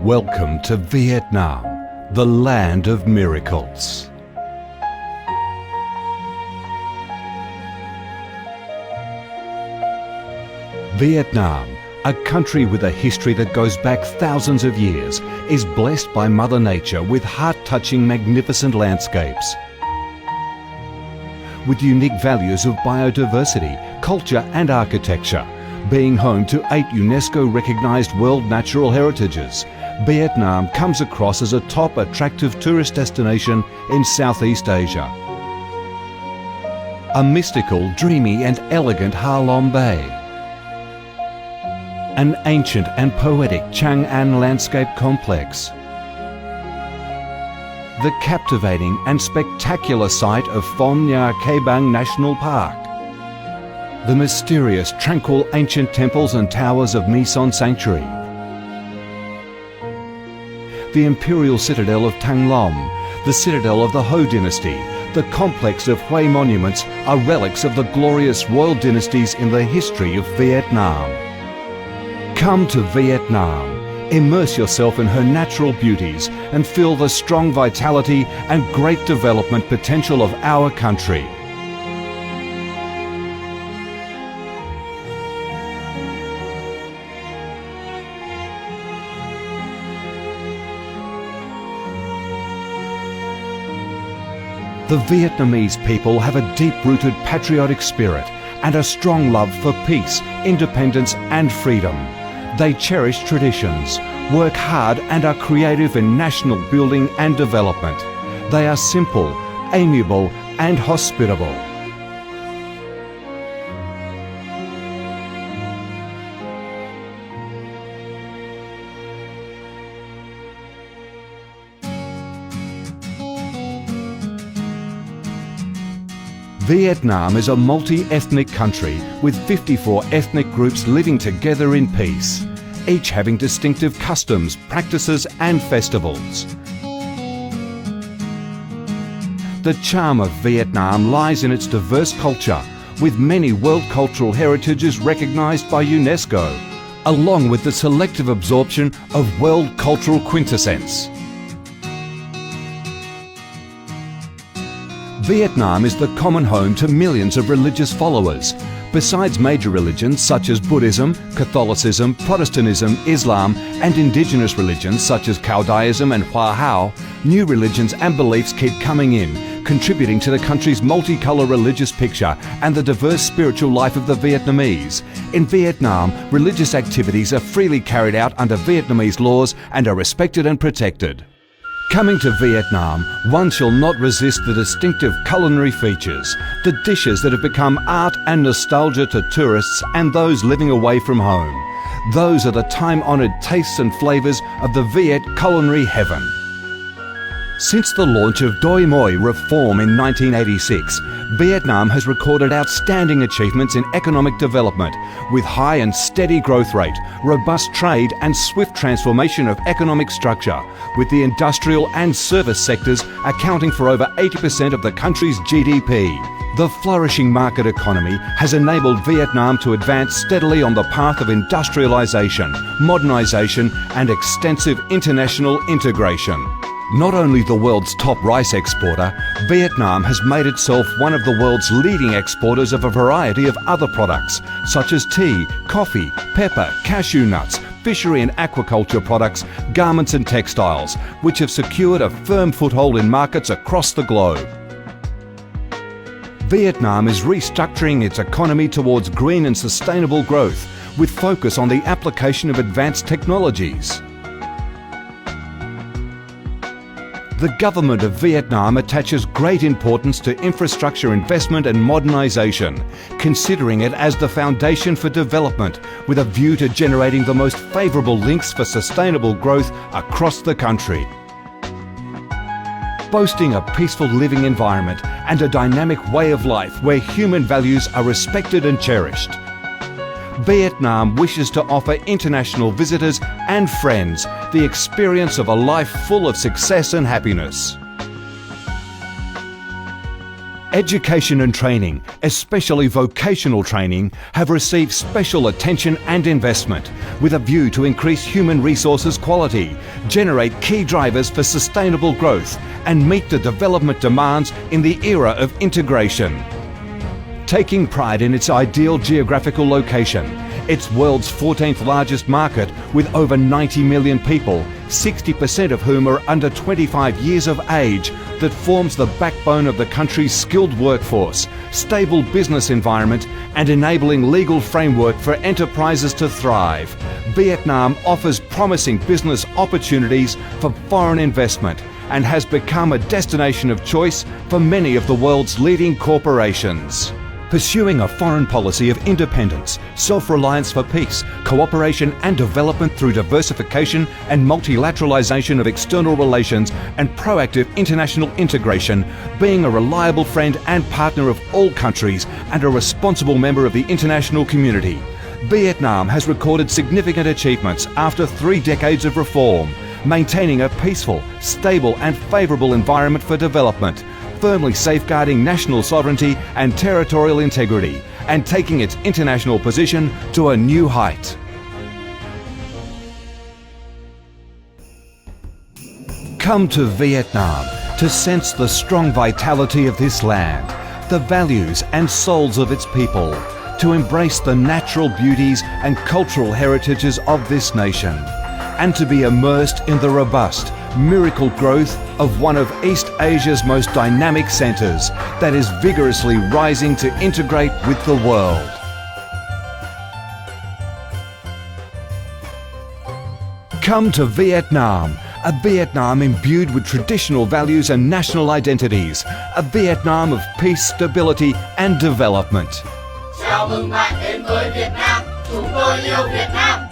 Welcome to Vietnam, the land of miracles. Vietnam, a country with a history that goes back thousands of years, is blessed by Mother Nature with heart-touching, magnificent landscapes. With unique values of biodiversity, culture and architecture, being home to 8 UNESCO-recognised World Natural Heritages, Vietnam comes across as a top attractive tourist destination in Southeast Asia. A mystical, dreamy and elegant Ha Long Bay. An ancient and poetic Chang An landscape complex. The captivating and spectacular site of Phong Nha Ke Bang National Park. The mysterious, tranquil ancient temples and towers of My Son Sanctuary. The imperial citadel of Thăng Long, the citadel of the Ho dynasty, the complex of Hue monuments are relics of the glorious royal dynasties in the history of Vietnam. Come to Vietnam, immerse yourself in her natural beauties and feel the strong vitality and great development potential of our country. The Vietnamese people have a deep-rooted patriotic spirit and a strong love for peace, independence and freedom. They cherish traditions, work hard and are creative in national building and development. They are simple, amiable and hospitable. Vietnam is a multi-ethnic country with 54 ethnic groups living together in peace, each having distinctive customs, practices and festivals. The charm of Vietnam lies in its diverse culture, with many World Cultural Heritages recognised by UNESCO, along with the selective absorption of World Cultural Quintessence. Vietnam is the common home to millions of religious followers. Besides major religions such as Buddhism, Catholicism, Protestantism, Islam and indigenous religions such as Caodaism and Hoa Hao, new religions and beliefs keep coming in, contributing to the country's multicolour religious picture and the diverse spiritual life of the Vietnamese. In Vietnam, religious activities are freely carried out under Vietnamese laws and are respected and protected. Coming to Vietnam, one shall not resist the distinctive culinary features, the dishes that have become art and nostalgia to tourists and those living away from home. Those are the time-honoured tastes and flavours of the Viet culinary heaven. Since the launch of Doi Moi reform in 1986, Vietnam has recorded outstanding achievements in economic development, with high and steady growth rate, robust trade and swift transformation of economic structure, with the industrial and service sectors accounting for over 80% of the country's GDP. The flourishing market economy has enabled Vietnam to advance steadily on the path of industrialisation, modernisation and extensive international integration. Not only the world's top rice exporter, Vietnam has made itself one of the world's leading exporters of a variety of other products, such as tea, coffee, pepper, cashew nuts, fishery and aquaculture products, garments and textiles, which have secured a firm foothold in markets across the globe. Vietnam is restructuring its economy towards green and sustainable growth, with focus on the application of advanced technologies. The government of Vietnam attaches great importance to infrastructure investment and modernisation, considering it as the foundation for development, with a view to generating the most favourable links for sustainable growth across the country. Boasting a peaceful living environment and a dynamic way of life where human values are respected and cherished, Vietnam wishes to offer international visitors and friends the experience of a life full of success and happiness. Education and training, especially vocational training, have received special attention and investment with a view to increase human resources quality, generate key drivers for sustainable growth and meet the development demands in the era of integration. Taking pride in its ideal geographical location, its world's 14th largest market with over 90 million people, 60% of whom are under 25 years of age, that forms the backbone of the country's skilled workforce, stable business environment and enabling legal framework for enterprises to thrive. Vietnam offers promising business opportunities for foreign investment and has become a destination of choice for many of the world's leading corporations. Pursuing a foreign policy of independence, self-reliance for peace, cooperation and development through diversification and multilateralization of external relations and proactive international integration, being a reliable friend and partner of all countries and a responsible member of the international community. Vietnam has recorded significant achievements after 3 decades of reform, maintaining a peaceful, stable and favourable environment for development, firmly safeguarding national sovereignty and territorial integrity, and taking its international position to a new height. Come to Vietnam to sense the strong vitality of this land, the values and souls of its people, to embrace the natural beauties and cultural heritages of this nation, and to be immersed in the robust, miracle growth of one of East Asia's most dynamic centres that is vigorously rising to integrate with the world. Come to Vietnam, a Vietnam imbued with traditional values and national identities, a Vietnam of peace, stability and development. Chào mừng bạn đến với Việt Nam, chúng tôi yêu Việt Nam.